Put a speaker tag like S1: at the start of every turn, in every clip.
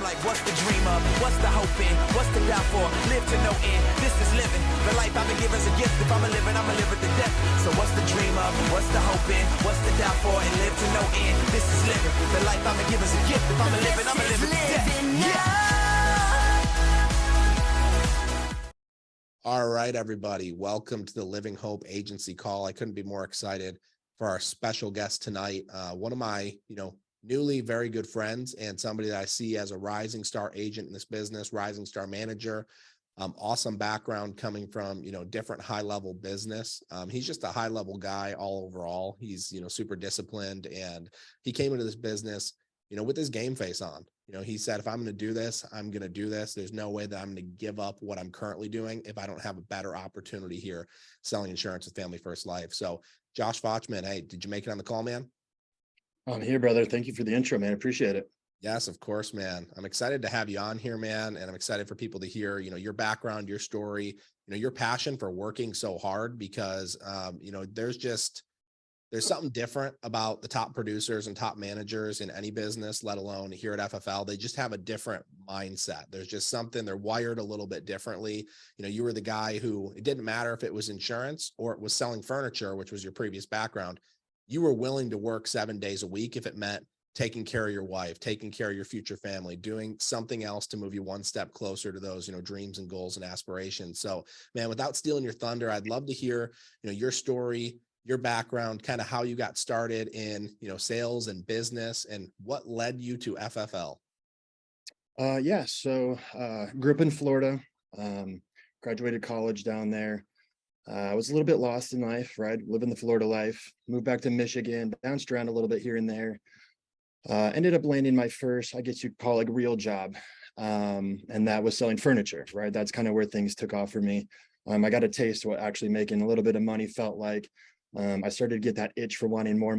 S1: I'm like, what's the dream of? What's the hope in? What's the doubt for? Live to no end. This is living. The life I've been given is a gift. If I'm living, I'ma live it to death. So what's the dream of? What's the hope in? What's the doubt for? And live to no end. This is living. The life I've been given is a gift. If I'm living, I'ma live it to death. Yeah.
S2: All right, everybody. Welcome to the Living Hope Agency Call. I couldn't be more excited for our special guest tonight. One of my, newly very good friends and somebody that I see as a rising star agent in this business, rising star manager, awesome background coming from, different high level business. He's just a high level guy all overall. He's, super disciplined, and he came into this business, with his game face on. He said, if I'm going to do this, I'm going to do this. There's no way that I'm going to give up what I'm currently doing if I don't have a better opportunity here selling insurance with Family First Life. So Josh Fochtman, hey, did you make it on the call, man?
S3: I'm here, brother. Thank you for the intro, man. Appreciate it.
S2: Yes, of course, man. I'm excited to have you on here, man. And I'm excited for people to hear, your background, your story, your passion for working so hard, because, there's something different about the top producers and top managers in any business, let alone here at FFL. They just have a different mindset. There's just something, they're wired a little bit differently. You were the guy who, it didn't matter if it was insurance or it was selling furniture, which was your previous background. You were willing to work 7 days a week if it meant taking care of your wife, taking care of your future family, doing something else to move you one step closer to those, dreams and goals and aspirations. So, man, without stealing your thunder, I'd love to hear, your story, your background, kind of how you got started in, sales and business, and what led you to FFL.
S3: So grew up in Florida, graduated college down there. I was a little bit lost in life, right? Living the Florida life, moved back to Michigan, bounced around a little bit here and there. Ended up landing my first, I guess you'd call it, real job. And that was selling furniture, right? That's kind of where things took off for me. I got a taste of what actually making a little bit of money felt like. I started to get that itch for wanting more.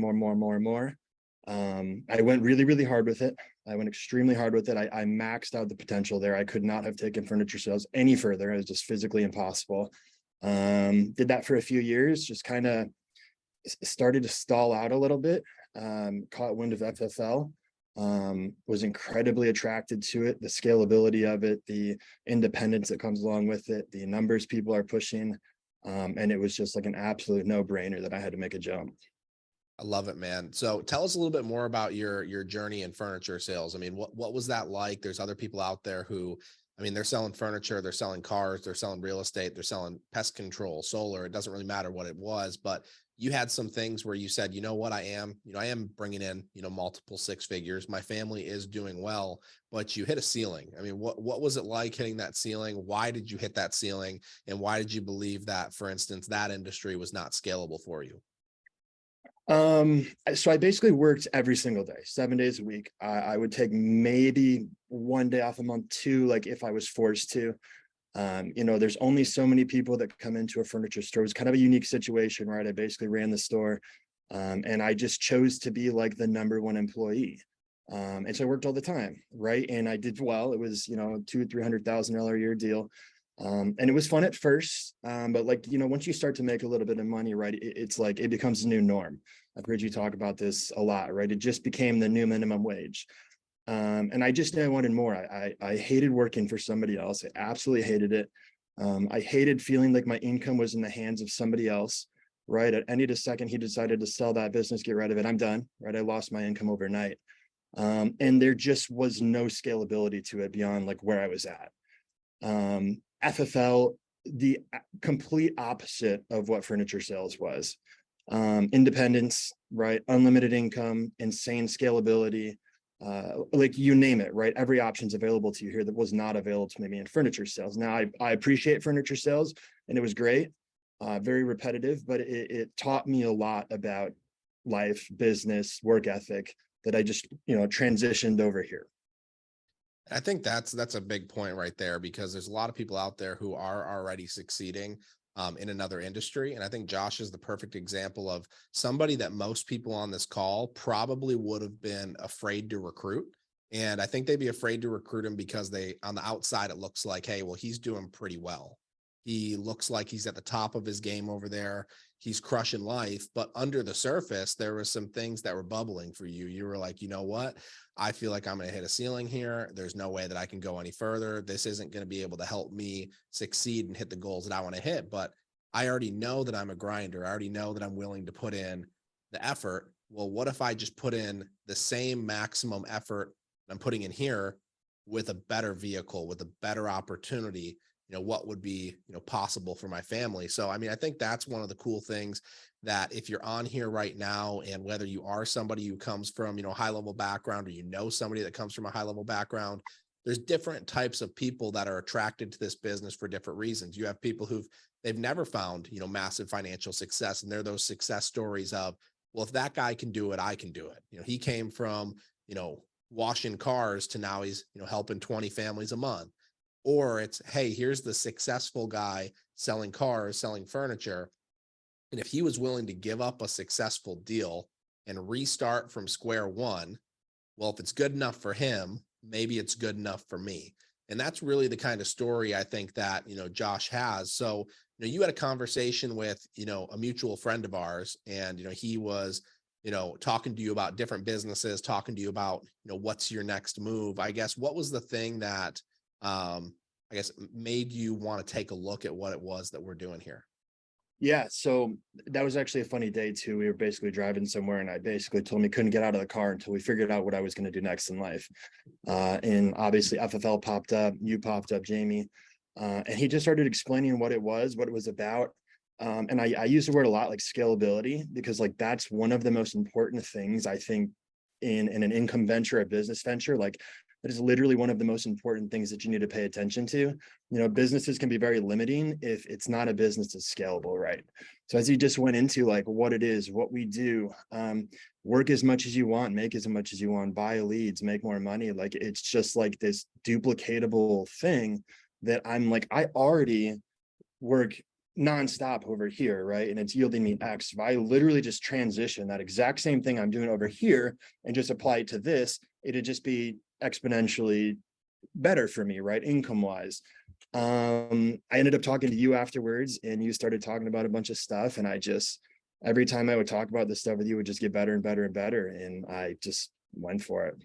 S3: I went really, really hard with it. I went extremely hard with it. I maxed out the potential there. I could not have taken furniture sales any further. It was just physically impossible. Did that for a few years, just kind of started to stall out a little bit. Caught wind of FFL, was incredibly attracted to it, the scalability of it, the independence that comes along with it, the numbers people are pushing. And it was just like an absolute no-brainer that I had to make a jump.
S2: I love it, man. So tell us a little bit more about your journey in furniture sales. I mean, what was that like? There's other people out there who, they're selling furniture, they're selling cars, they're selling real estate, they're selling pest control, solar. It doesn't really matter what it was, but you had some things where you said, what, I am bringing in, multiple six figures. My family is doing well, but you hit a ceiling. What was it like hitting that ceiling? Why did you hit that ceiling? And why did you believe that, for instance, that industry was not scalable for you?
S3: So I basically worked every single day, 7 days a week. I would take maybe 1 day off a month, two, like if I was forced to. There's only so many people that come into a furniture store. It was kind of a unique situation, right? I basically ran the store, and I just chose to be like the #1 employee. And so I worked all the time, right? And I did well. It was, $200,000-300,000 a year deal. And it was fun at first, but once you start to make a little bit of money, right, it's like it becomes a new norm. I've heard you talk about this a lot, right? It just became the new minimum wage. And I just knew I wanted more. I hated working for somebody else. I absolutely hated it. I hated feeling like my income was in the hands of somebody else, right? At any second he decided to sell that business, get rid of it, I'm done, right? I lost my income overnight. And there just was no scalability to it beyond like where I was at. FFL, the complete opposite of what furniture sales was. Independence, right? Unlimited income, insane scalability, like you name it, right? Every option's available to you here that was not available to me in furniture sales. Now, I appreciate furniture sales, and it was great, very repetitive, but it taught me a lot about life, business, work ethic that I just, transitioned over here.
S2: I think that's a big point right there, because there's a lot of people out there who are already succeeding in another industry. And I think Josh is the perfect example of somebody that most people on this call probably would have been afraid to recruit. And I think they'd be afraid to recruit him because on the outside, it looks like, hey, well, he's doing pretty well. He looks like he's at the top of his game over there. he's crushing life, but under the surface, there were some things that were bubbling for you. You were like, you know what? I feel like I'm going to hit a ceiling here. There's no way that I can go any further. This isn't going to be able to help me succeed and hit the goals that I want to hit. But I already know that I'm a grinder. I already know that I'm willing to put in the effort. Well, what if I just put in the same maximum effort I'm putting in here with a better vehicle, with a better opportunity? You know, what would be, you know, possible for my family? So, I mean, I think that's one of the cool things, that if you're on here right now, and whether you are somebody who comes from, you know, high level background, or you know somebody that comes from a high level background, there's different types of people that are attracted to this business for different reasons. You have people they've never found, you know, massive financial success, and they're those success stories of, well, if that guy can do it, I can do it. You know, he came from, you know, washing cars to now he's, you know, helping 20 families a month. Or it's, hey, here's the successful guy selling cars, selling furniture. And if he was willing to give up a successful deal and restart from square one, well, if it's good enough for him, maybe it's good enough for me. And that's really the kind of story I think that, you know, Josh has. So, you know, you had a conversation with, you know, a mutual friend of ours, and, you know, he was, you know, talking to you about different businesses, talking to you about, you know, what's your next move. I guess, what was the thing that, I guess, made you want to take a look at what it was that we're doing here?
S3: Yeah, so that was actually a funny day too. We were basically driving somewhere, and I basically told him he couldn't get out of the car until we figured out what I was going to do next in life. And obviously FFL popped up, you popped up, Jamie, and he just started explaining what it was about. And I use the word a lot, like scalability, because like that's one of the most important things I think in an income venture, a business venture. Like that is literally one of the most important things that you need to pay attention to. You know, businesses can be very limiting if it's not a business that's scalable, right? So as he just went into like what it is, what we do, work as much as you want, make as much as you want, buy leads, make more money. Like it's just like this duplicatable thing that I'm like, I already work nonstop over here, right? And it's yielding me X. If I literally just transition that exact same thing I'm doing over here and just apply it to this, it'd just be exponentially better for me, right? Income wise. I ended up talking to you afterwards, and you started talking about a bunch of stuff. And I just, every time I would talk about this stuff with you, it would just get better and better and better. And I just went for it.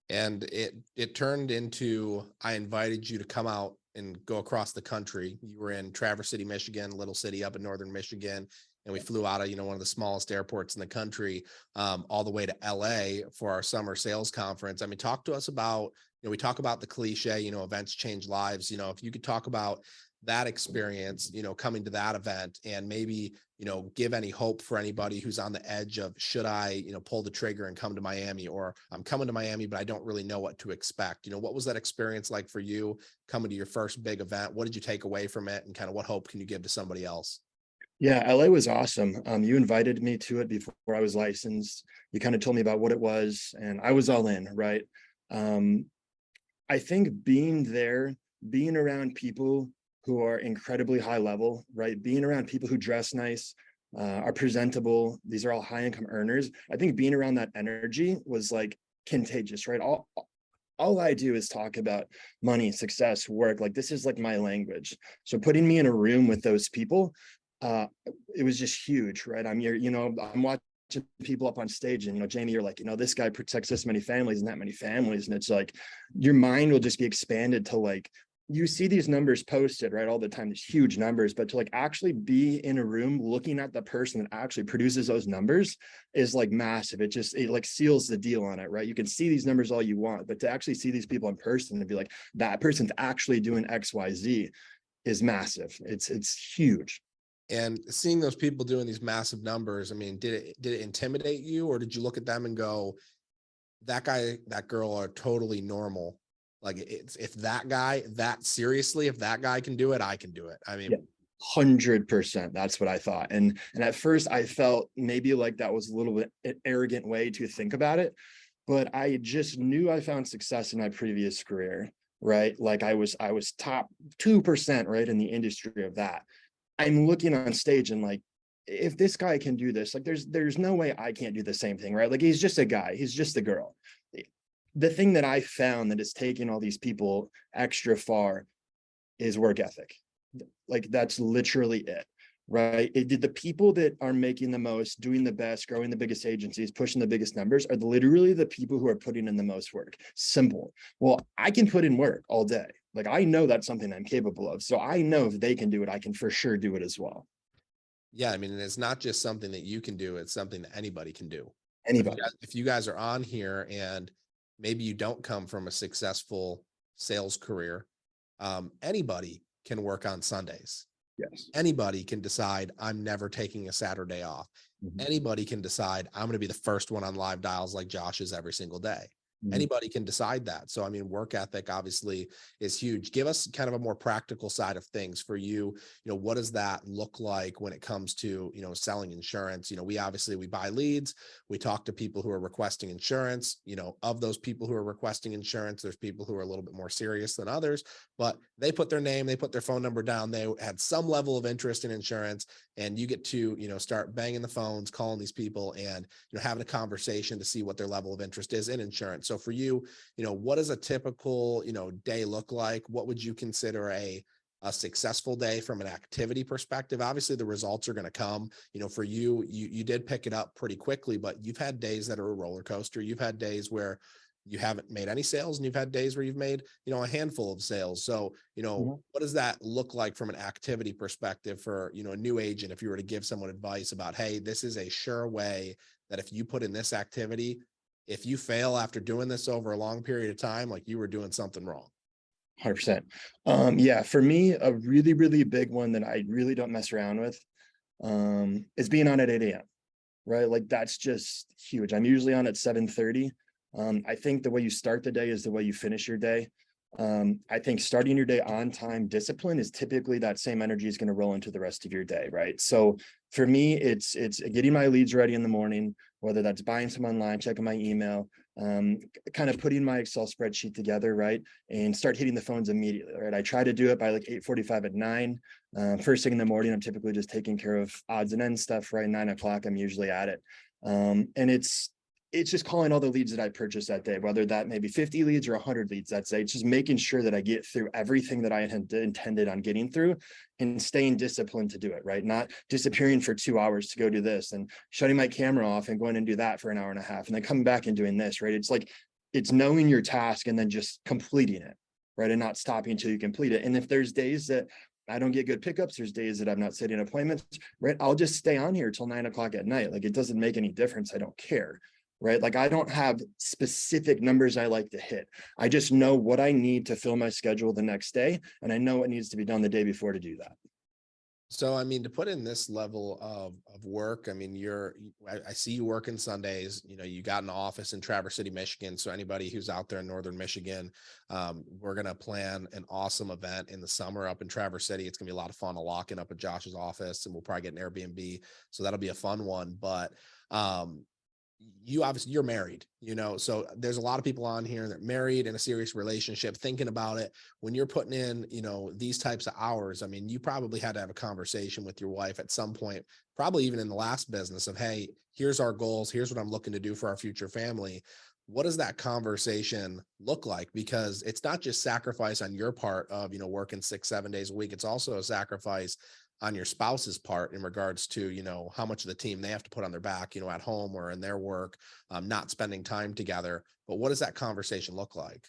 S2: And it turned into, I invited you to come out and go across the country. You were in Traverse City, Michigan, little city up in northern Michigan, and we flew out of, you know, one of the smallest airports in the country, all the way to LA for our summer sales conference. I mean, talk to us about, you know, we talk about the cliche, you know, events change lives. You know, if you could talk about that experience, you know, coming to that event, and maybe, you know, give any hope for anybody who's on the edge of, should I, you know, pull the trigger and come to Miami, or I'm coming to Miami, but I don't really know what to expect. You know, what was that experience like for you coming to your first big event? What did you take away from it, and kind of what hope can you give to somebody else?
S3: Yeah, LA was awesome. You invited me to it before I was licensed. You kind of told me about what it was, and I was all in, right? I think being there, being around people who are incredibly high level, right? Being around people who dress nice, are presentable. These are all high income earners. I think being around that energy was like contagious, right? All I do is talk about money, success, work. Like this is like my language. So putting me in a room with those people, it was just huge, right? I'm here, you know, I'm watching people up on stage, and, you know, Jamie, you're like, you know, this guy protects this many families and that many families. And it's like, your mind will just be expanded to like, you see these numbers posted, right, all the time, these huge numbers, but to like actually be in a room looking at the person that actually produces those numbers is like massive. It like seals the deal on it, right? You can see these numbers all you want, but to actually see these people in person and be like, that person's actually doing XYZ is massive. It's huge.
S2: And seeing those people doing these massive numbers, I mean, did it intimidate you, or did you look at them and go, that guy, that girl are totally normal? Like, if that guy, that seriously, if that guy can do it, I can do it. I mean,
S3: Yeah. 100%. That's what I thought. And at first I felt maybe like that was a little bit an arrogant way to think about it, but I just knew I found success in my previous career, right? Like I was top 2%, right, in the industry of that. I'm looking on stage and like, if this guy can do this, like there's no way I can't do the same thing, right? Like he's just a guy, he's just a girl. The thing that I found that is taking all these people extra far is work ethic. Like that's literally it. right? It did the people that are making the most, doing the best, growing the biggest agencies, pushing the biggest numbers are literally the people who are putting in the most work. Simple. Well, I can put in work all day. Like I know that's something I'm capable of. So I know if they can do it, I can for sure do it as well.
S2: Yeah, I mean, and it's not just something that you can do, it's something that anybody can do.
S3: Anybody.
S2: If you guys are on here and maybe you don't come from a successful sales career, anybody can work on Sundays.
S3: Yes.
S2: Anybody can decide I'm never taking a Saturday off.
S3: Mhm.
S2: Anybody can decide I'm going to be the first one on live dials like Josh is every single day.
S3: Mhm.
S2: Anybody can decide that. So, I mean, work ethic obviously is huge. Give us kind of a more practical side of things for you. You know, what does that look like when it comes to, you know, selling insurance? You know, we buy leads, we talk to people who are requesting insurance. You know, of those people who are requesting insurance, there's people who are a little bit more serious than others, but they put their name, they put their phone number down, they had some level of interest in insurance, and you get to, you know, start banging the phones, calling these people and, you know, having a conversation to see what their level of interest is in insurance. So for you, you know, what does a typical, you know, day look like? What would you consider a successful day from an activity perspective? Obviously the results are going to come, you know, for you, you did pick it up pretty quickly, but you've had days that are a roller coaster. You've had days where you haven't made any sales and you've had days where you've made, you know, a handful of sales. So, you know,
S3: Mhm.
S2: what does that look like from an activity perspective for, you know, a new agent? If you were to give someone advice about, hey, this is a sure way that if you put in this activity, if you fail after doing this over a long period of time, like you were doing something wrong.
S3: 100%. Yeah, for me, a really, really big one that I really don't mess around with is being on at 8 a.m. Right? Like that's just huge. I'm usually on at 7:30. I think the way you start the day is the way you finish your day. I think starting your day on time discipline is typically that same energy is going to roll into the rest of your day, right? So for me, it's getting my leads ready in the morning, whether that's buying some online, checking my email, kind of putting my Excel spreadsheet together, right? And start hitting the phones immediately, right? I try to do it by like 8:45 at 9. First thing in the morning, I'm typically just taking care of odds and ends stuff, right? 9 o'clock, I'm usually at it. And it's just calling all the leads that I purchased that day, whether that may be 50 leads or 100 leads that day. It's just making sure that I get through everything that I intended on getting through and staying disciplined to do it, right? Not disappearing for 2 hours to go do this and shutting my camera off and going and do that for an hour and a half and then coming back and doing this, right? It's like, it's knowing your task and then just completing it, right? And not stopping until you complete it. And if there's days that I don't get good pickups, there's days that I'm not setting appointments, right? I'll just stay on here till 9 o'clock at night. Like it doesn't make any difference. I don't care. Right? Like I don't have specific numbers I like to hit. I just know what I need to fill my schedule the next day. And I know what needs to be done the day before to do that.
S2: So, I mean, to put in this level of work, I mean, I see you working Sundays, you know, you got an office in Traverse City, Michigan. So anybody who's out there in Northern Michigan, we're going to plan an awesome event in the summer up in Traverse City. It's gonna be a lot of fun. I'll lock in up at Josh's office and we'll probably get an Airbnb. So that'll be a fun one. But, you obviously you're married, you know, so there's a lot of people on here that are married in a serious relationship thinking about it. When you're putting in, you know, these types of hours, I mean, you probably had to have a conversation with your wife at some point, probably even in the last business of, hey, here's our goals. Here's what I'm looking to do for our future family. What does that conversation look like? Because it's not just sacrifice on your part of, you know, working 6-7 days a week. It's also a sacrifice on your spouse's part in regards to, you know, how much of the team they have to put on their back, you know, at home or in their work, not spending time together. But what does that conversation look like?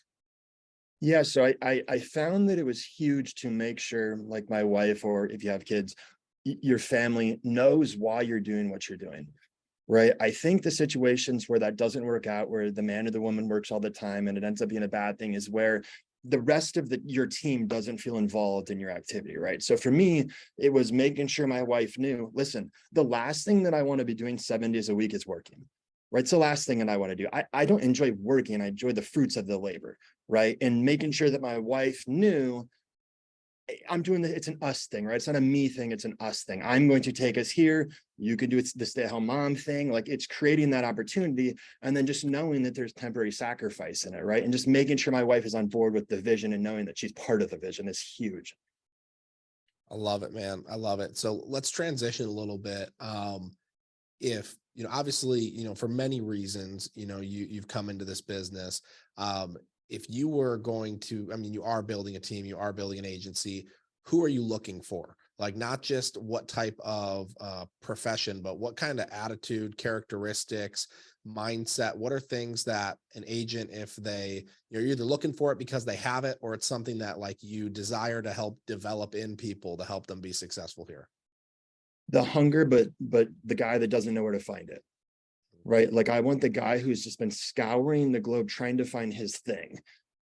S3: Yeah. So I found that it was huge to make sure, like my wife, or if you have kids, your family knows why you're doing what you're doing. Right. I think the situations where that doesn't work out, where the man or the woman works all the time and it ends up being a bad thing, is where the rest of your team doesn't feel involved in your activity. Right. So for me, it was making sure my wife knew, listen, the last thing that I want to be doing 7 days a week is working. Right. It's the last thing that I want to do. I don't enjoy working. I enjoy the fruits of the labor. Right. And making sure that my wife knew I'm doing it's an us thing, right? It's not a me thing, it's an us thing. I'm going to take us here. You can do it's the stay-at-home mom thing. Like it's creating that opportunity and then just knowing that there's temporary sacrifice in it, right? And just making sure my wife is on board with the vision and knowing that she's part of the vision is huge.
S2: I love it, man. I love it. So let's transition a little bit. If, you know, obviously, you know, for many reasons, you know, you've come into this business. If you were going to, I mean, you are building a team, you are building an agency, who are you looking for? Like not just what type of profession, but what kind of attitude, characteristics, mindset, what are things that an agent, if you're either looking for it because they have it, or it's something that like you desire to help develop in people to help them be successful here?
S3: The hunger, but the guy that doesn't know where to find it, right? Like I want the guy who's just been scouring the globe trying to find his thing,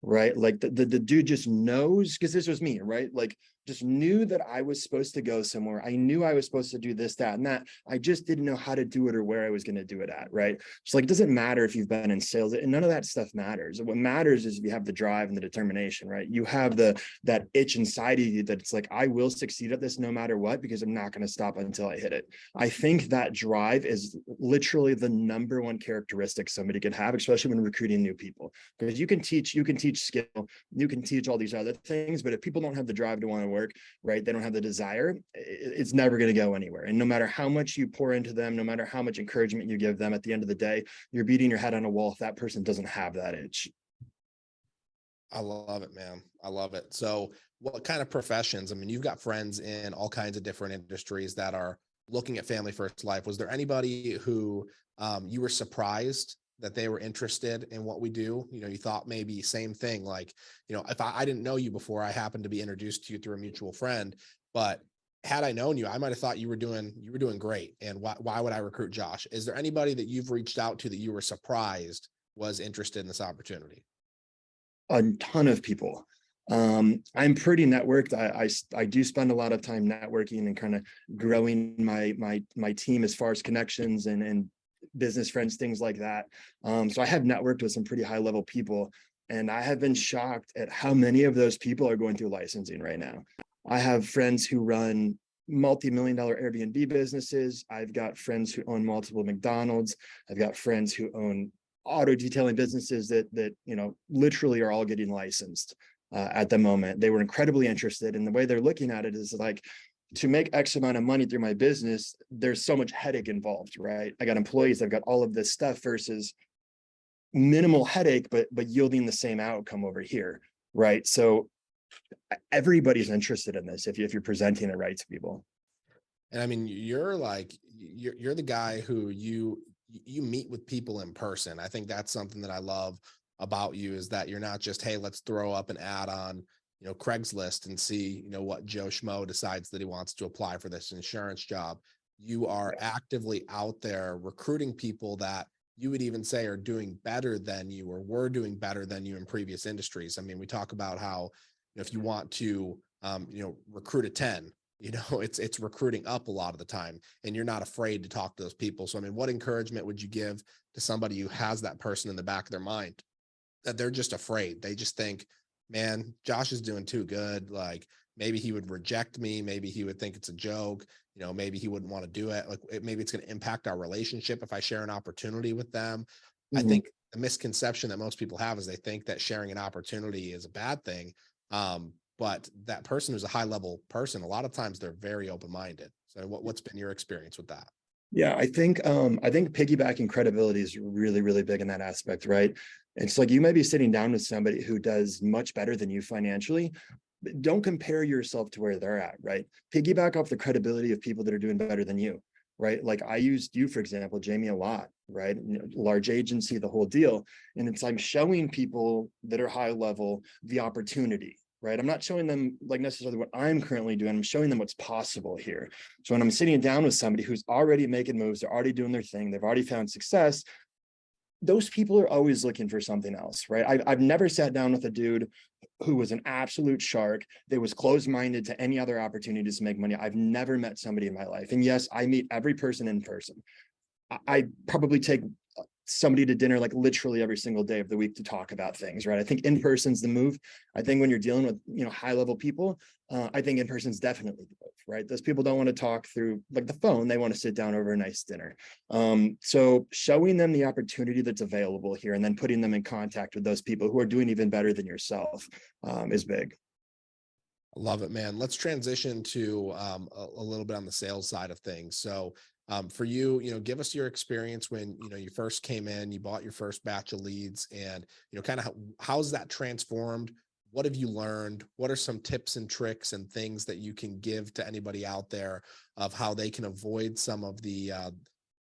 S3: right? Like the dude just knows, because this was me, right? Like just knew that I was supposed to go somewhere. I knew I was supposed to do this, that, and that. I just didn't know how to do it or where I was going to do it at, right? So like, it doesn't matter if you've been in sales, and none of that stuff matters. What matters is if you have the drive and the determination, right? You have that itch inside of you that it's like, I will succeed at this no matter what, because I'm not going to stop until I hit it. I think that drive is literally the number one characteristic somebody can have, especially when recruiting new people, because you can teach skill, you can teach all these other things, but if people don't have the drive to want to work, right, they don't have the desire, it's never going to go anywhere. And no matter how much you pour into them, no matter how much encouragement you give them, at the end of the day, you're beating your head on a wall if that person doesn't have that itch.
S2: I love it, man. I love it. So what kind of professions? I mean, you've got friends in all kinds of different industries that are looking at family first life. Was there anybody who you were surprised that they were interested in what we do? You know, you thought maybe same thing, like, you know, if I didn't know you before, I happened to be introduced to you through a mutual friend, but had I known you, I might've thought you were doing great. And why would I recruit Josh? Is there anybody that you've reached out to that you were surprised was interested in this opportunity?
S3: A ton of people. I'm pretty networked. I do spend a lot of time networking and kind of growing my team as far as connections and business friends, things like that. So I have networked with some pretty high level people, and I have been shocked at how many of those people are going through licensing right now. I have friends who run multi-million-dollar Airbnb businesses. I've got friends who own multiple McDonald's. I've got friends who own auto detailing businesses that you know literally are all getting licensed at the moment. They were incredibly interested, and the way they're looking at it is like, to make X amount of money through my business, there's so much headache involved, right? I got employees, I've got all of this stuff, versus minimal headache, but yielding the same outcome over here, right? So everybody's interested in this if you're presenting it right to people.
S2: And I mean, you're like, you're the guy who you meet with people in person. I think that's something that I love about you, is that you're not just, hey, let's throw up an ad on, you know, Craigslist and see, you know, what Joe Schmo decides that he wants to apply for this insurance job. You are actively out there recruiting people that you would even say are doing better than you, or were doing better than you in previous industries. I mean, we talk about how, you know, if you want to, you know, recruit a 10, you know, it's recruiting up a lot of the time, and you're not afraid to talk to those people. So, I mean, what encouragement would you give to somebody who has that person in the back of their mind that they're just afraid? They just think, man, Josh is doing too good. Like maybe he would reject me. Maybe he would think it's a joke. You know, maybe he wouldn't want to do it. Like maybe it's going to impact our relationship if I share an opportunity with them. I think the misconception that most people have is they think that sharing an opportunity is a bad thing. But that person who's a high level person, a lot of times they're very open-minded. So what's been your experience with that?
S3: Yeah, I think piggybacking credibility is really, really big in that aspect, right? It's like you might be sitting down with somebody who does much better than you financially. But don't compare yourself to where they're at, right? Piggyback off the credibility of people that are doing better than you, right? Like I used you, for example, Jamie, a lot, right? You know, large agency, the whole deal. And it's I'm showing people that are high level the opportunity, right? I'm not showing them like necessarily what I'm currently doing. I'm showing them what's possible here. So when I'm sitting down with somebody who's already making moves, they're already doing their thing, they've already found success, those people are always looking for something else, right? I've never sat down with a dude who was an absolute shark, that was closed-minded to any other opportunities to make money. I've never met somebody in my life. And yes, I meet every person in person. I probably take somebody to dinner like literally every single day of the week to talk about things, right? I think in person's the move. I think when you're dealing with, you know, high level people, I think in person's definitely the move, right? Those people don't want to talk through like the phone. They want to sit down over a nice dinner. So showing them the opportunity that's available here, and then putting them in contact with those people who are doing even better than yourself, is big.
S2: I love it, man. Let's transition to a little bit on the sales side of things. So for you, you know, give us your experience when, you know, you first came in, you bought your first batch of leads, and, you know, kind of how's that transformed what have you learned? What are some tips and tricks and things that you can give to anybody out there of how they can avoid some of the,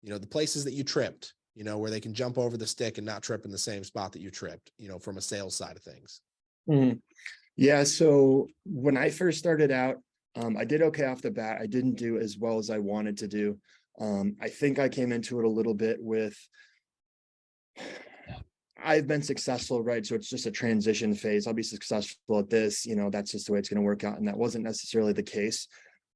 S2: the places that you tripped, where they can jump over the stick and not trip in the same spot that you tripped, from a sales side of things?
S3: Mhm. Yeah, so when I first started out, I did okay off the bat. I didn't do as well as I wanted to do. I think I came into it a little bit with I've been successful, right? So it's just a transition phase. I'll be successful at this, that's just the way it's going to work out. And that wasn't necessarily the case.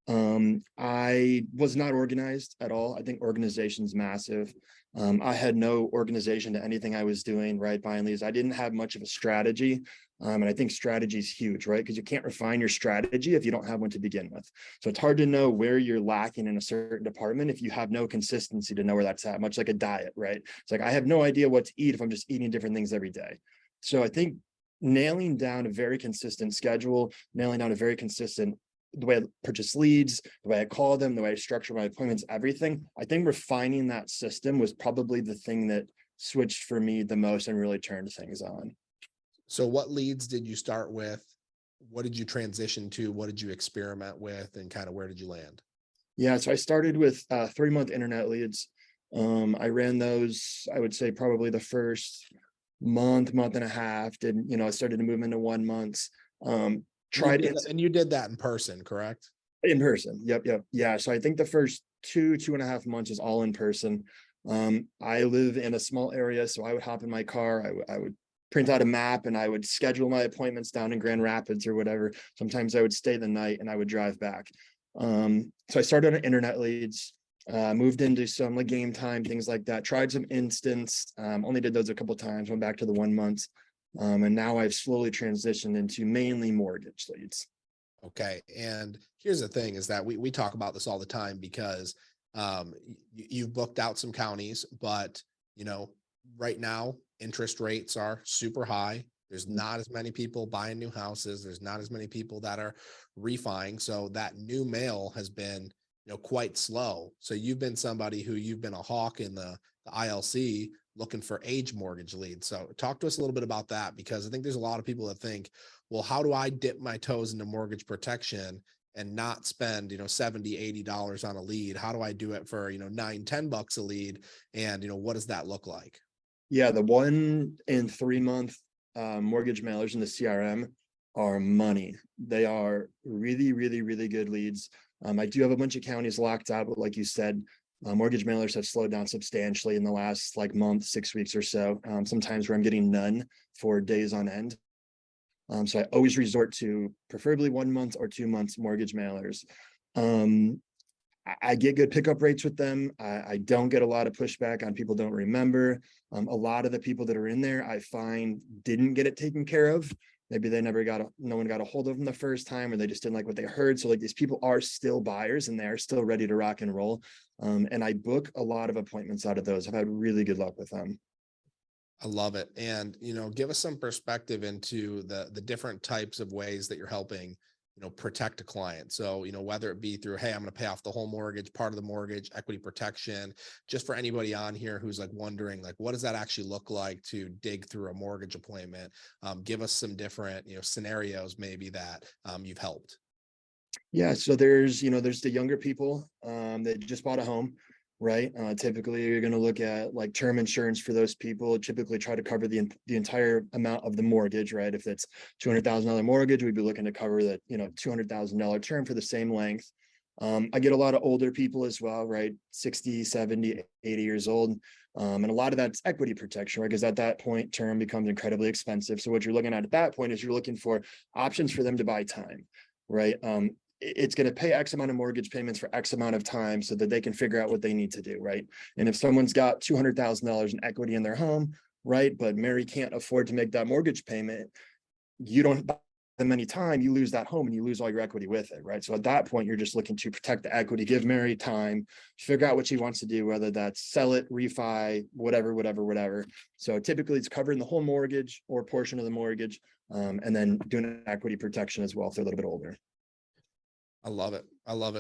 S3: I was not organized at all. I think organization's massive. I had no organization to anything I was doing, right? Buying leads. I didn't have much of a strategy. And I think strategy is huge, right? Because you can't refine your strategy if you don't have one to begin with. So it's hard to know where you're lacking in a certain department if you have no consistency to know where that's at, much like a diet, right? It's like, I have no idea what to eat if I'm just eating different things every day. So I think nailing down a very consistent schedule, nailing down a very consistent the way I purchase leads, the way I call them, the way I structure my appointments, everything. I think refining that system was probably the thing that switched for me the most and really turned things on.
S2: So what leads did you start with? What did you transition to? What did you experiment with? And kind of where did you land?
S3: Yeah, so I started with 3-month internet leads. I ran those, I would say probably the first month and a half. I started to move into 1 month.
S2: And you did that in person, correct?
S3: In person. Yep. Yeah. So I think the first 2.5 months is all in person. I live in a small area, so I would hop in my car. I would print out a map and I would schedule my appointments down in Grand Rapids or whatever. Sometimes I would stay the night and I would drive back. So I started on internet leads, moved into some like game time, things like that. Tried some instance, only did those a couple of times, went back to the 1 month. And now I've slowly transitioned into mainly mortgage leads.
S2: Okay. And here's the thing is that we talk about this all the time because you've booked out some counties, but right now interest rates are super high. There's not as many people buying new houses. There's not as many people that are refining. So that new mail has been, quite slow. So you've been somebody who you've been a hawk in the ILC looking for age mortgage leads. So talk to us a little bit about that, because I think there's a lot of people that think, well, how do I dip my toes into mortgage protection and not spend, $70, $80 on a lead? How do I do it for, $9-10 a lead? And, what does that look like?
S3: Yeah, the 1 and 3 month mortgage mailers in the CRM are money. They are really, really, really good leads. I do have a bunch of counties locked out, but like you said, mortgage mailers have slowed down substantially in the last month, 6 weeks or so. Sometimes where I'm getting none for days on end. So I always resort to preferably 1 month or 2 months mortgage mailers. I get good pickup rates with them. I don't get a lot of pushback on people don't remember. A lot of the people that are in there, I find didn't get it taken care of. Maybe they no one got a hold of them the first time, or they just didn't like what they heard. So these people are still buyers and they're still ready to rock and roll. And I book a lot of appointments out of those. I've had really good luck with them.
S2: I love it. And, give us some perspective into the different types of ways that you're helping, protect a client. So, whether it be through, hey, I'm going to pay off the whole mortgage, part of the mortgage, equity protection, just for anybody on here who's wondering, what does that actually look like to dig through a mortgage appointment? Give us some different, scenarios maybe that you've helped.
S3: Yeah, so there's the younger people that just bought a home, right? Typically, you're going to look at term insurance for those people. Typically, try to cover the entire amount of the mortgage, right? If it's $200,000 mortgage, we'd be looking to cover that $200,000 term for the same length. I get a lot of older people as well, right? 60, 70, 80 years old. And a lot of that's equity protection, right? Because at that point, term becomes incredibly expensive. So what you're looking at that point is you're looking for options for them to buy time, right? It's going to pay X amount of mortgage payments for X amount of time so that they can figure out what they need to do, right? And if someone's got $200,000 in equity in their home, right, but Mary can't afford to make that mortgage payment, you don't buy them any time, you lose that home and you lose all your equity with it, right? So at that point, you're just looking to protect the equity, give Mary time, figure out what she wants to do, whether that's sell it, refi, whatever. So typically it's covering the whole mortgage or portion of the mortgage, and then doing an equity protection as well if they're a little bit older.
S2: I love it.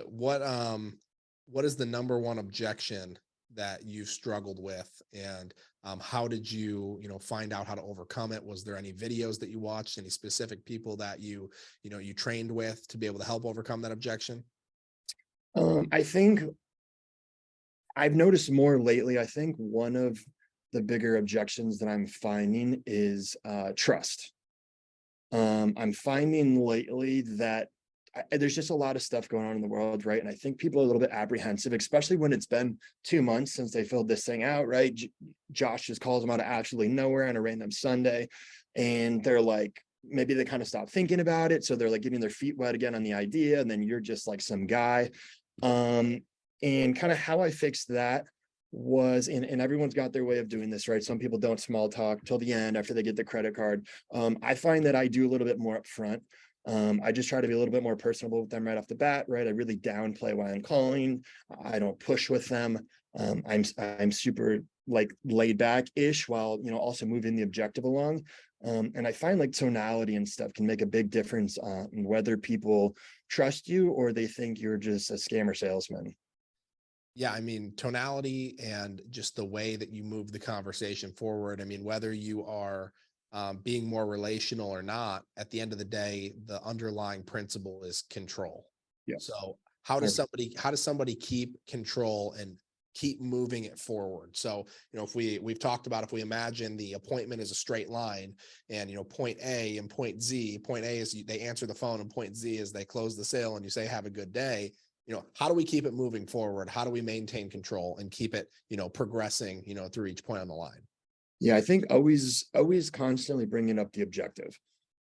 S2: What is the number one objection that you've struggled with? And How did you, find out how to overcome it? Was there any videos that you watched, any specific people that you trained with to be able to help overcome that objection?
S3: I think I've noticed more lately. I think one of the bigger objections that I'm finding is trust. I'm finding lately that there's just a lot of stuff going on in the world, right? And I think people are a little bit apprehensive, especially when it's been 2 months since they filled this thing out, right? Josh just calls them out of absolutely nowhere on a random Sunday, and they're like, maybe they kind of stop thinking about it, so they're like getting their feet wet again on the idea, and then you're just like some guy. And kind of how I fixed that was, and everyone's got their way of doing this, right? Some people don't small talk till the end after they get the credit card. I find that I do a little bit more upfront. I just try to be a little bit more personable with them right off the bat, right? I really downplay why I'm calling. I don't push with them. I'm super like laid back ish while also moving the objective along. And I find like tonality and stuff can make a big difference on whether people trust you or they think you're just a scammer salesman.
S2: Yeah, I mean, tonality and just the way that you move the conversation forward. I mean, whether you are being more relational or not, at the end of the day, the underlying principle is control.
S3: Yeah.
S2: So how does somebody keep control and keep moving it forward? So, if we've talked about, if we imagine the appointment is a straight line, and point A and point Z, point A is they answer the phone, and point Z is they close the sale and you say, have a good day. How do we keep it moving forward? How do we maintain control and keep it, progressing, through each point on the line?
S3: Yeah, I think always constantly bringing up the objective,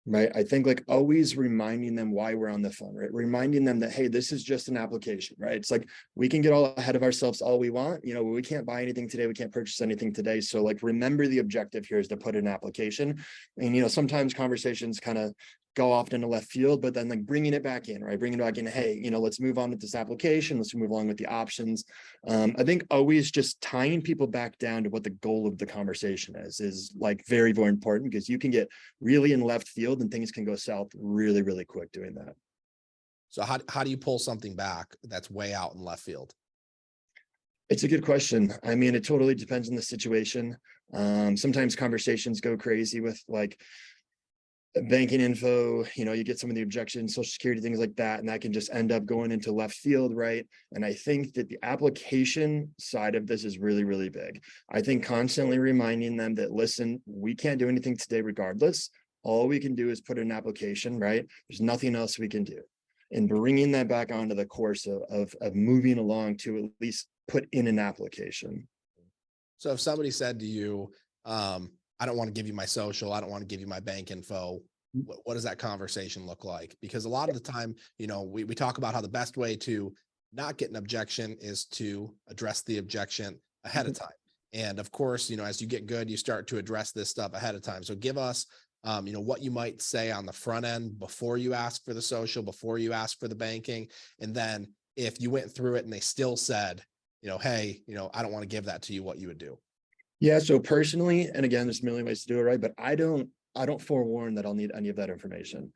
S3: right? I think like always reminding them why we're on the phone, right? Reminding them that, hey, this is just an application, right? It's like we can get all ahead of ourselves all we want. We can't buy anything today. We can't purchase anything today. So like, remember the objective here is to put in an application. And, sometimes conversations kind of go off into left field, but then like bringing it back in, right? Bringing it back in, hey, let's move on with this application. Let's move along with the options. I think always just tying people back down to what the goal of the conversation is like very, very important, because you can get really in left field and things can go south really, really quick doing that.
S2: So how do you pull something back that's way out in left field?
S3: It's a good question. I mean, it totally depends on the situation. Sometimes conversations go crazy with like banking info, you get some of the objections, social security, things like that, and that can just end up going into left field, right? And I think that the application side of this is really, really big. I think constantly reminding them that, listen, we can't do anything today regardless. All we can do is put in an application, right? There's nothing else we can do. And bringing that back onto the course of moving along to at least put in an application.
S2: So if somebody said to you, I don't want to give you my social, I don't want to give you my bank info, what does that conversation look like? Because a lot of the time, we talk about how the best way to not get an objection is to address the objection ahead of time. And of course, as you get good, you start to address this stuff ahead of time. So give us, what you might say on the front end before you ask for the social, before you ask for the banking. And then if you went through it and they still said, hey, I don't want to give that to you, what you would do.
S3: Yeah. So personally, and again, there's a million ways to do it, right? But I don't forewarn that I'll need any of that information.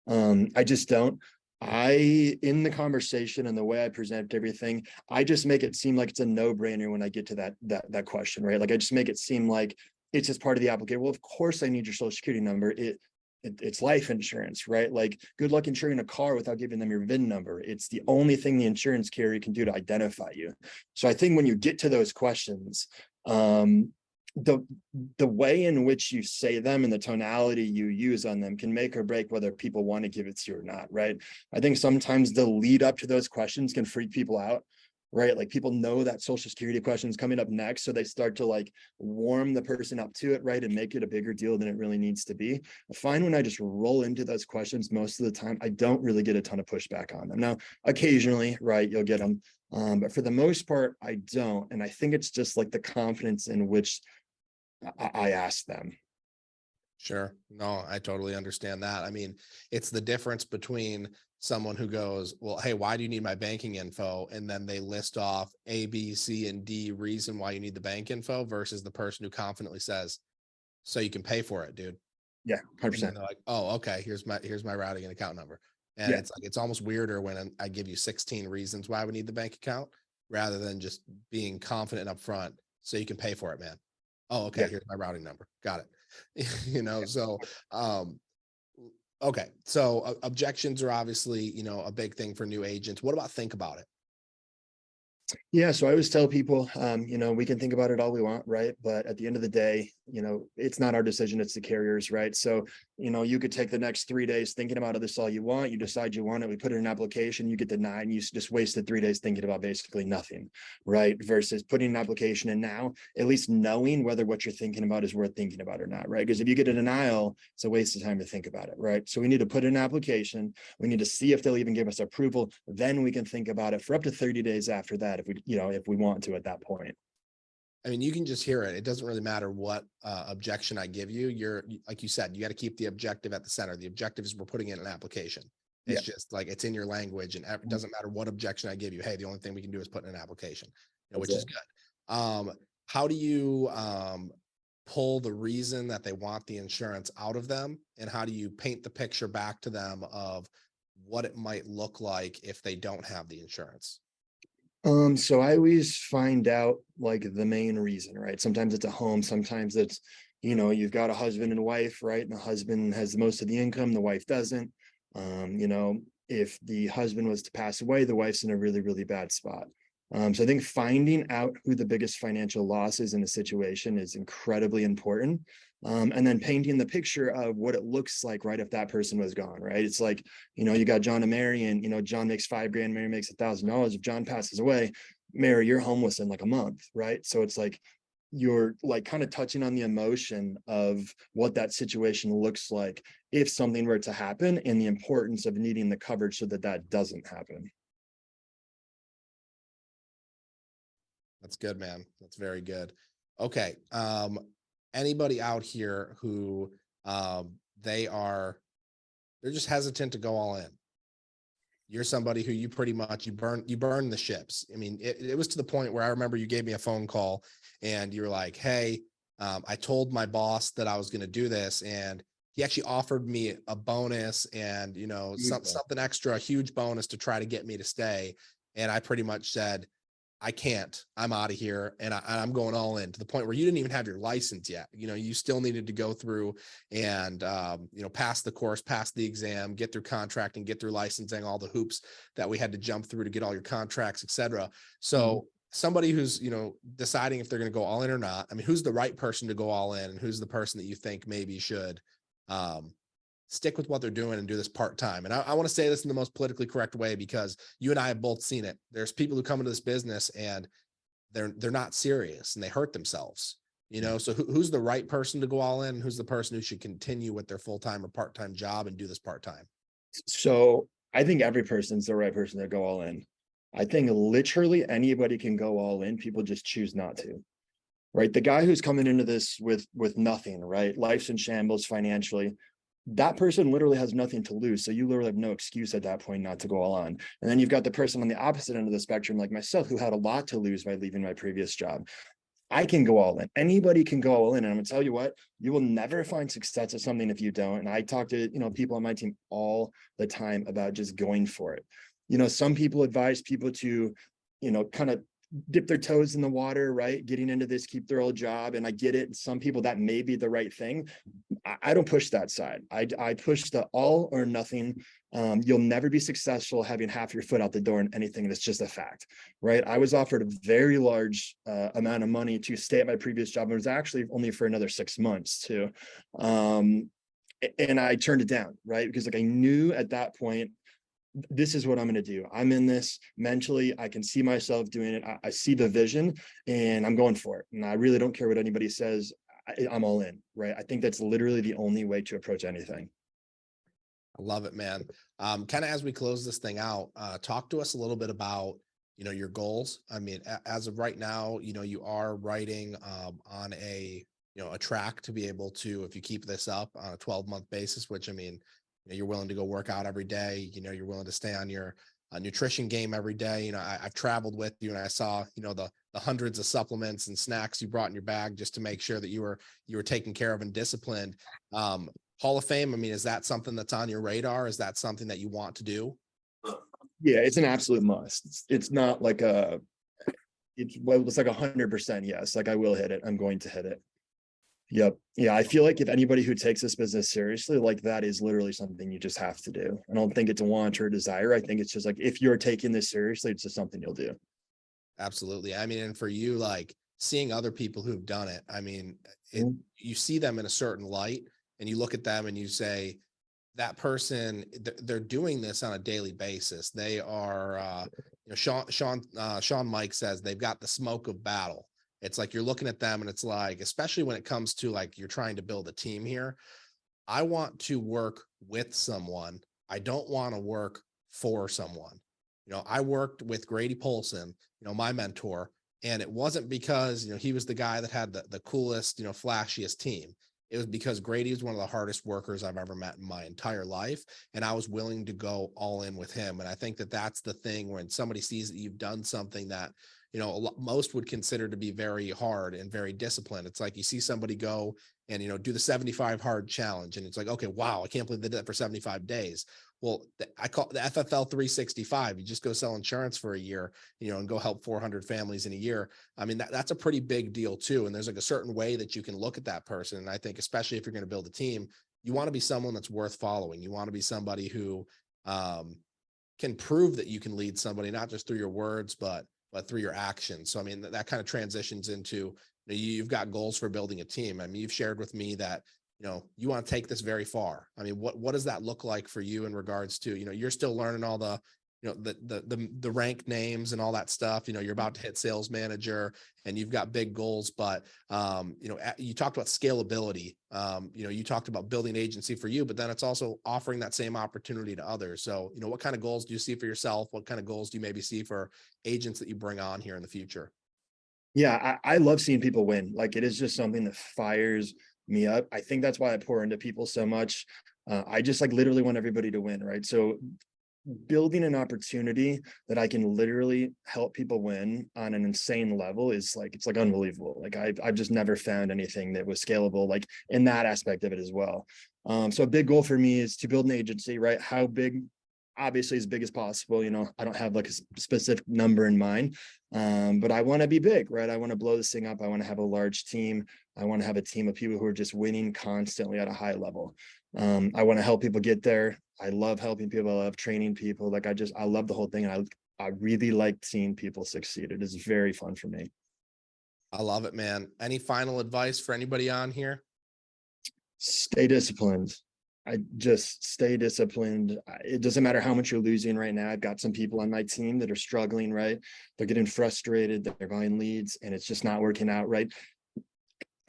S3: I just don't. In the conversation and the way I present everything, I just make it seem like it's a no-brainer when I get to that question, right? Like I just make it seem like it's just part of the application. Well, of course I need your social security number. It's life insurance, right? Like good luck insuring a car without giving them your VIN number. It's the only thing the insurance carrier can do to identify you. So I think when you get to those questions, the way in which you say them and the tonality you use on them can make or break whether people want to give it to you or not, right? I think sometimes the lead up to those questions can freak people out, right? Like people know that social security question is coming up next, so they start to like warm the person up to it, right? And make it a bigger deal than it really needs to be. I find when I just roll into those questions, most of the time, I don't really get a ton of pushback on them. Now, occasionally, right, you'll get them. But for the most part, I don't. And I think it's just like the confidence in which I ask them.
S2: Sure. No, I totally understand that. I mean, it's the difference between someone who goes, well, hey, why do you need my banking info? And then they list off A, B, C, and D reason why you need the bank info versus the person who confidently says, so you can pay for it, dude.
S3: Yeah, 100%.
S2: And they're like, oh, okay, here's my routing and account number. And
S3: Yeah.
S2: it's like, it's almost weirder when I give you 16 reasons why we need the bank account rather than just being confident up front so you can pay for it, man. Oh, okay.
S3: Yeah.
S2: Here's my routing number. Got it. So, okay. So objections are obviously, a big thing for new agents. What about think about it?
S3: Yeah, so I always tell people, we can think about it all we want, right? But at the end of the day, it's not our decision, it's the carrier's, right? So, you could take the next 3 days thinking about this all you want. You decide you want it, we put it in an application, you get denied, and you just wasted 3 days thinking about basically nothing, right? Versus putting an application in now, at least knowing whether what you're thinking about is worth thinking about or not, right? Because if you get a denial, it's a waste of time to think about it, right? So we need to put in an application, we need to see if they'll even give us approval, then we can think about it for up to 30 days after that, if we want to at that point.
S2: I mean, you can just hear it. It doesn't really matter what objection I give you. Like you said, you got to keep the objective at the center. The objective is we're putting in an application. It's just like it's in your language, and it doesn't matter what objection I give you. Hey, the only thing we can do is put in an application, which is good. How do you pull the reason that they want the insurance out of them, and how do you paint the picture back to them of what it might look like if they don't have the insurance?
S3: So I always find out like the main reason, right? Sometimes it's a home, sometimes it's, you've got a husband and wife, right? And the husband has most of the income, the wife doesn't. If the husband was to pass away, the wife's in a really, really bad spot. So I think finding out who the biggest financial loss is in a situation is incredibly important. And then painting the picture of what it looks like, right, if that person was gone, right? It's like, you got John and Mary, and John makes $5,000, Mary makes $1,000. If John passes away, Mary, you're homeless in like a month, right? So it's like you're like kind of touching on the emotion of what that situation looks like if something were to happen, and the importance of needing the coverage so that that doesn't happen.
S2: That's good, man. That's very good. Okay. Anybody out here who they're just hesitant to go all in. You're somebody who you burn the ships. I mean, it was to the point where I remember you gave me a phone call and you were like, hey, I told my boss that I was going to do this, and he actually offered me a bonus and, something extra, a huge bonus to try to get me to stay. And I pretty much said, I can't, I'm out of here. And I'm going all in, to the point where you didn't even have your license yet. You still needed to go through and, pass the course, pass the exam, get through contracting, get through licensing, all the hoops that we had to jump through to get all your contracts, et cetera. So somebody who's, deciding if they're going to go all in or not, I mean, who's the right person to go all in, and who's the person that you think maybe should, stick with what they're doing and do this part-time? And I want to say this in the most politically correct way, because you and I have both seen it. There's people who come into this business and they're not serious and they hurt themselves, so who's the right person to go all in, and who's the person who should continue with their full-time or part-time job and do this part-time?
S3: So I think every person's the right person to go all in. I think literally anybody can go all in. People just choose not to, right? The guy who's coming into this with nothing, right? Life's in shambles financially. That person literally has nothing to lose. So you literally have no excuse at that point not to go all on. And then you've got the person on the opposite end of the spectrum, like myself, who had a lot to lose by leaving my previous job. I can go all in. Anybody can go all in. And I'm gonna tell you what, you will never find success at something if you don't. And I talk to, people on my team all the time about just going for it. Some people advise people to, kind of dip their toes in the water, right? Getting into this, keep their old job. And I get it. Some people that may be the right thing. I don't push that side. I push the all or nothing. You'll never be successful having half your foot out the door in anything. That's just a fact, right? I was offered a very large amount of money to stay at my previous job. It was actually only for another 6 months too. And I turned it down, right? Because I knew at that point, this is what I'm going to do. I'm in this mentally. I can see myself doing it. I see the vision and I'm going for it. And I really don't care what anybody says. I'm all in, right? I think that's literally the only way to approach anything.
S2: I love it, man. Kind of as we close this thing out, talk to us a little bit about, your goals. I mean, as of right now, you are writing on a track to be able to, if you keep this up on a 12-month basis, which, I mean, you're willing to go work out every day, you're willing to stay on your nutrition game every day. I've traveled with you and I saw, the hundreds of supplements and snacks you brought in your bag just to make sure that you were taken care of and disciplined. Hall of Fame, I mean, is that something that's on your radar? Is that something that you want to do?
S3: Yeah, it's an absolute must. It's not like it's like 100% yes. Like I will hit it. I'm going to hit it. Yep. Yeah. I feel like if anybody who takes this business seriously, like that is literally something you just have to do. I don't think it's a want or a desire. I think it's just like, if you're taking this seriously, it's just something you'll do.
S2: Absolutely. I mean, and for you, like seeing other people who've done it, I mean,
S3: Mhm.
S2: you see them in a certain light and you look at them and you say, that person, they're doing this on a daily basis. They are, Sean Mike says they've got the smoke of battle. It's like you're looking at them and it's like, especially when it comes to like, you're trying to build a team here. I want to work with someone. I don't want to work for someone. I worked with Grady Polson, my mentor, and it wasn't because, he was the guy that had the coolest, flashiest team. It was because Grady is one of the hardest workers I've ever met in my entire life. And I was willing to go all in with him. And I think that that's the thing when somebody sees that you've done something that, most would consider to be very hard and very disciplined. It's like you see somebody go and, do the 75 hard challenge. And it's like, okay, wow, I can't believe they did that for 75 days. Well, I call the FFL 365. You just go sell insurance for a year, and go help 400 families in a year. I mean, that's a pretty big deal too. And there's like a certain way that you can look at that person. And I think, especially if you're going to build a team, you want to be someone that's worth following. You want to be somebody who can prove that you can lead somebody, not just through your words, but through your actions. So, I mean, that kind of transitions into, you've got goals for building a team. I mean, you've shared with me that, you want to take this very far. I mean, what does that look like for you in regards to, you're still learning all the, the rank names and all that stuff, you're about to hit sales manager and you've got big goals, but, you talked about scalability. You talked about building an agency for you, but then it's also offering that same opportunity to others. So, what kind of goals do you see for yourself? What kind of goals do you maybe see for agents that you bring on here in the future?
S3: Yeah, I love seeing people win. Like, it is just something that fires me up. I think that's why I pour into people so much. I just like literally want everybody to win, right? So building an opportunity that I can literally help people win on an insane level is like, it's like unbelievable. Like I've just never found anything that was scalable, like in that aspect of it as well. So a big goal for me is to build an agency, right? How big? Obviously as big as possible. I don't have like a specific number in mind, but I want to be big, right? I want to blow this thing up. I want to have a large team. I want to have a team of people who are just winning constantly at a high level. I want to help people get there. I love helping people. I love training people. Like I love the whole thing. And I really like seeing people succeed. It is very fun for me.
S2: I love it, man. Any final advice for anybody on here?
S3: Stay disciplined. I just stay disciplined. It doesn't matter how much you're losing right now. I've got some people on my team that are struggling, right? They're getting frustrated, they're buying leads, and it's just not working out, right?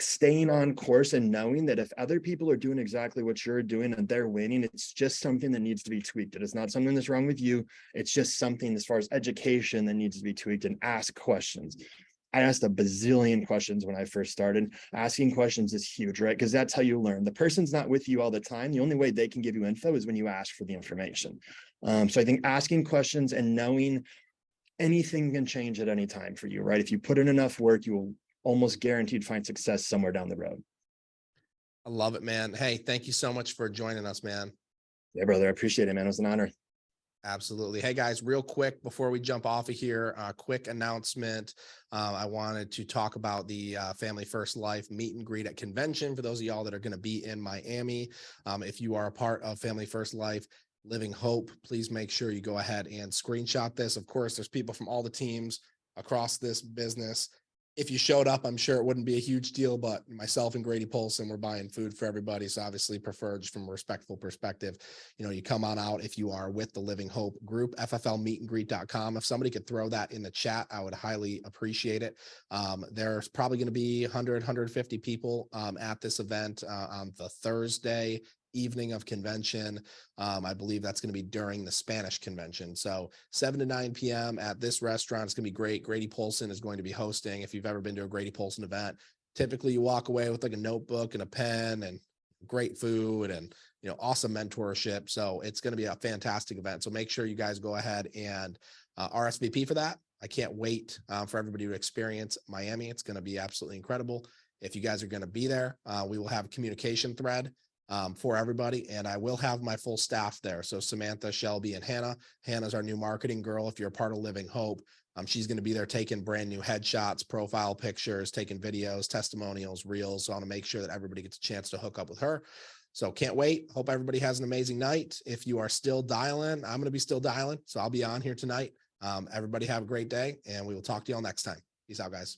S3: Staying on course and knowing that if other people are doing exactly what you're doing and they're winning, it's just something that needs to be tweaked. It is not something that's wrong with you. It's just something as far as education that needs to be tweaked, and ask questions. I asked a bazillion questions when I first started. Asking questions is huge, right? Because that's how you learn. The person's not with you all the time. The only way they can give you info is when you ask for the information. So I think asking questions and knowing anything can change at any time for you, right? If you put in enough work, you will almost guaranteed find success somewhere down the road.
S2: I love it, man. Hey, thank you so much for joining us, man.
S3: Yeah, brother. I appreciate it, man. It was an honor.
S2: Absolutely. Hey guys, real quick before we jump off of here, quick announcement. I wanted to talk about the Family First Life meet and greet at convention for those of y'all that are going to be in Miami. If you are a part of Family First Life Living Hope, please make sure you go ahead and screenshot this. Of course, there's people from all the teams across this business. If you showed up, I'm sure it wouldn't be a huge deal, but myself and Grady Polson, we're buying food for everybody. So obviously preferred from a respectful perspective. You come on out if you are with the Living Hope group, fflmeetandgreet.com. If somebody could throw that in the chat, I would highly appreciate it. There's probably going to be 100, 150 people at this event on the Thursday evening of convention. I believe that's going to be during the Spanish convention. So 7 to 9 p.m. at this restaurant. It's going to be great. Grady Polson is going to be hosting. If you've ever been to a Grady Polson event, typically you walk away with like a notebook and a pen and great food and, awesome mentorship. So it's going to be a fantastic event. So make sure you guys go ahead and RSVP for that. I can't wait for everybody to experience Miami. It's going to be absolutely incredible. If you guys are going to be there, we will have a communication thread for everybody. And I will have my full staff there. So Samantha, Shelby, and Hannah. Hannah's our new marketing girl. If you're a part of Living Hope, She's going to be there taking brand new headshots, profile pictures, taking videos, testimonials, reels. So I want to make sure that everybody gets a chance to hook up with her. So can't wait. Hope everybody has an amazing night. If you are still dialing, I'm going to be still dialing. So I'll be on here tonight. Everybody have a great day, and we will talk to you all next time. Peace out, guys.